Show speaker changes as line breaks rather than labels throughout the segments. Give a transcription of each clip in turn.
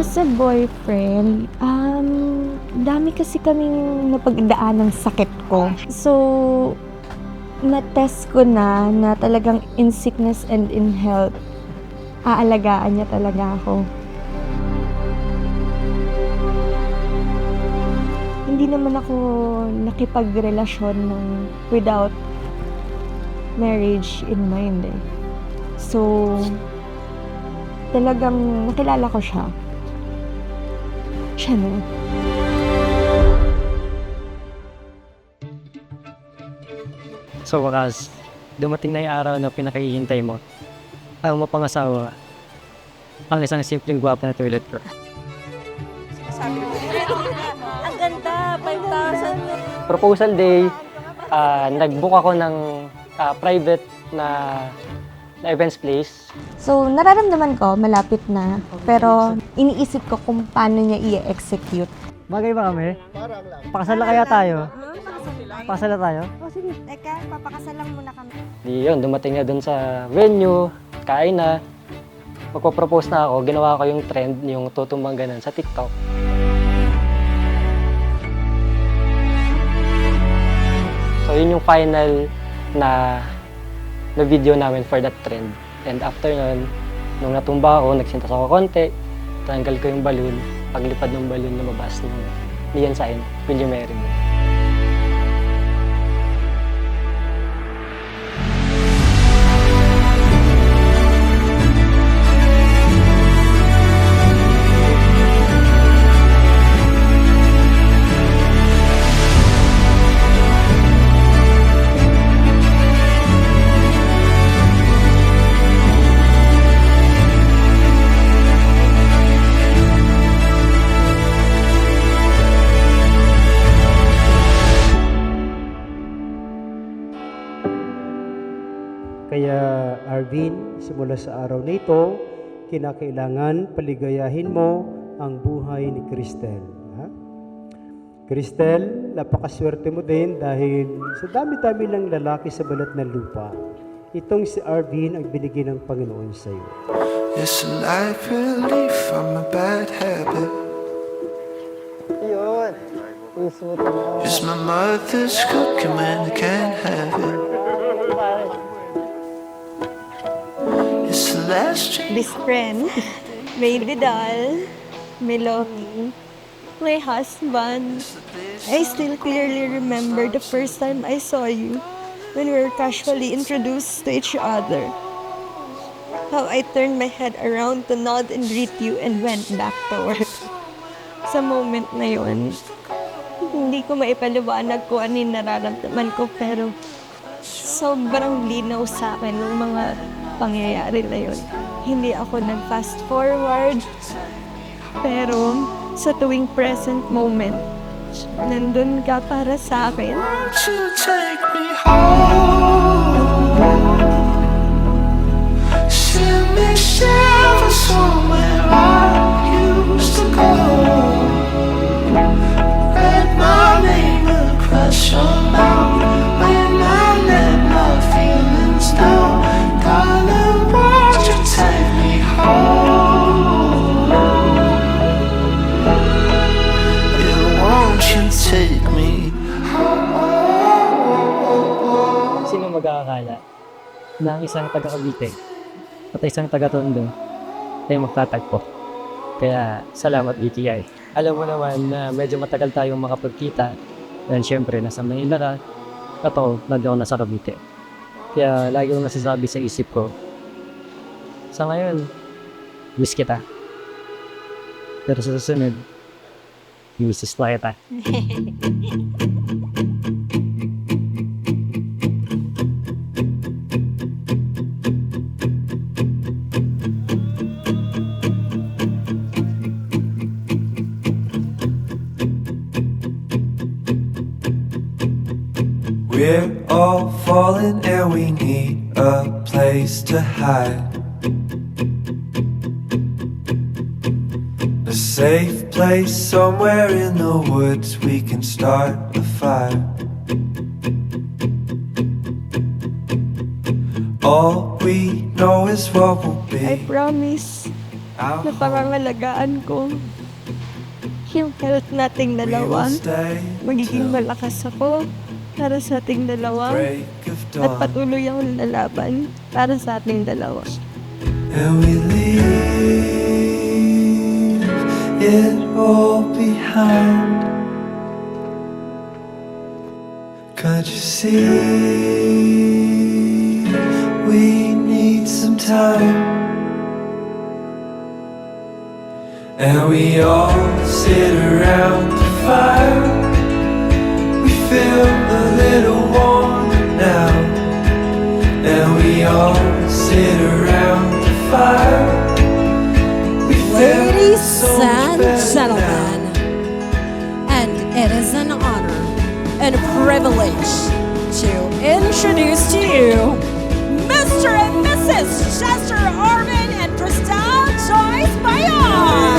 As a boyfriend, dami kasi kaming napagdaan ng sakit ko. So, na-test ko na talagang in sickness and in health, aalagaan niya talaga ako. Hindi naman ako nakipagrelasyon without marriage in mind eh. So, talagang nakilala ko siya. Siya na.
So wakas, dumating na yung araw na pinakahihintay mo. Ang mapangasawa, ang isang simpleng gwapo na toilet girl.
Ang ganda, 5,000.
Proposal day, nag-book ako ng private na events place.
So, nararamdaman ko, malapit na. Pero, iniisip ko kung paano niya i-execute.
Bagay ba kami? Pakasal na kaya tayo? Pakasal na tayo?
Oh, sige. Teka, papakasal lang muna kami.
Di yun, dumating na dun sa venue, kain na. Magpo-propose na ako, ginawa ko yung trend, yung tutumbang ganun sa TikTok. So yun yung final na video namin for that trend. And after nun, nung natumba ako, nagsintas ako konti, tanggal ko yung balloon. Paglipad ng balloon, lumabas ng neon sign, Will You Marry Me?
Kaya Arvin, simula sa araw na ito, kinakailangan paligayahin mo ang buhay ni Cristel. Ha? Cristel, napakaswerte mo din dahil sa dami-dami ng lalaki sa balat ng lupa, itong si Arvin ang binigyan ng Panginoon sa iyo.
It's a life relief from a bad habit.
Yun!
It's my mother's cooking when I can't have it. It's the last drink.
Best friend, may Vidal, may Loki, my husband. I still clearly remember the first time I saw you when we were casually introduced to each other. How I turned my head around to nod and greet you and went back to work. Sa moment na yun, hindi ko maipaliwanag kung ano yung nararamdaman ko pero sobrang linaw sa akin ng mga pangyayari na yun. Hindi ako nag-fast forward, pero sa tuwing present moment, nandun ka para sa akin.
Won't you take me home? Send me shivers somewhere I used to go. Write my name across your mouth when I let my feelings down. Darling, won't you take me home? Yeah, won't you take me home?
Sino mag-aakala na ang isang taga-Cavite at isang taga-Tondo ay magtatagpo? Kaya salamat BTI. Alam mo naman na medyo matagal tayong makapagkita dahil syempre nasa Manila ka, ito nandiyan nasa Cavite. Kaya lagi kong nasasabi sa isip ko, sa ngayon, miss kita. Pero sa susunod, miss kita.
We're all falling and we need a place to hide. A safe place somewhere in the woods we can start a fire. All we know is what will
I
be.
promise, na pangangalagaan ko yung health nating dalawa. Magiging malakas ako para sa ating dalawa at patuloy akong lalaban para sa ating dalawa.
And we leave it all behind. Can't you see we need some time? And we all sit around the fire. We feel a little warmer now. And we all sit around the fire. We feel
Ladies
so
and
much better
gentlemen, and it is an honor and a privilege to introduce to you Mr. and Mrs. Chester Arvin and Christelle Joyce Bayon.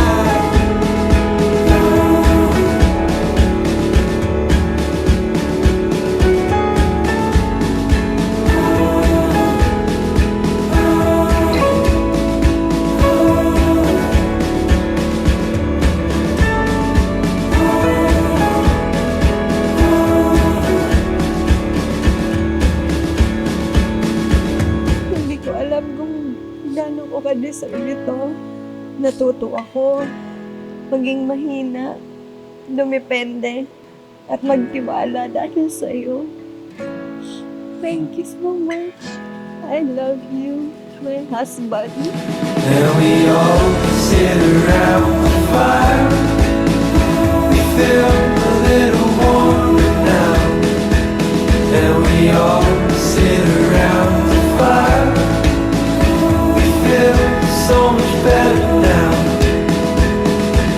Hindi ko alam kung gano'n ko ka-deserve ito. Natuto ako maging mahina, dumepende, at magtiwala dahil sa'yo. Thank you so much. I love you, my husband.
And we all sit around the fire. We feel a little warmer now. And we all sit around the fire. We feel so much better now.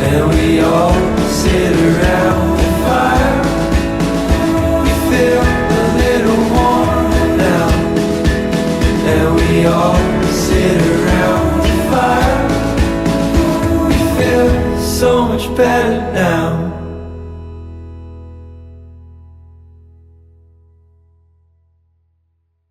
And we all sit around the fire. We feel a little warmer now. And we all sit around the fire. We feel so much better now.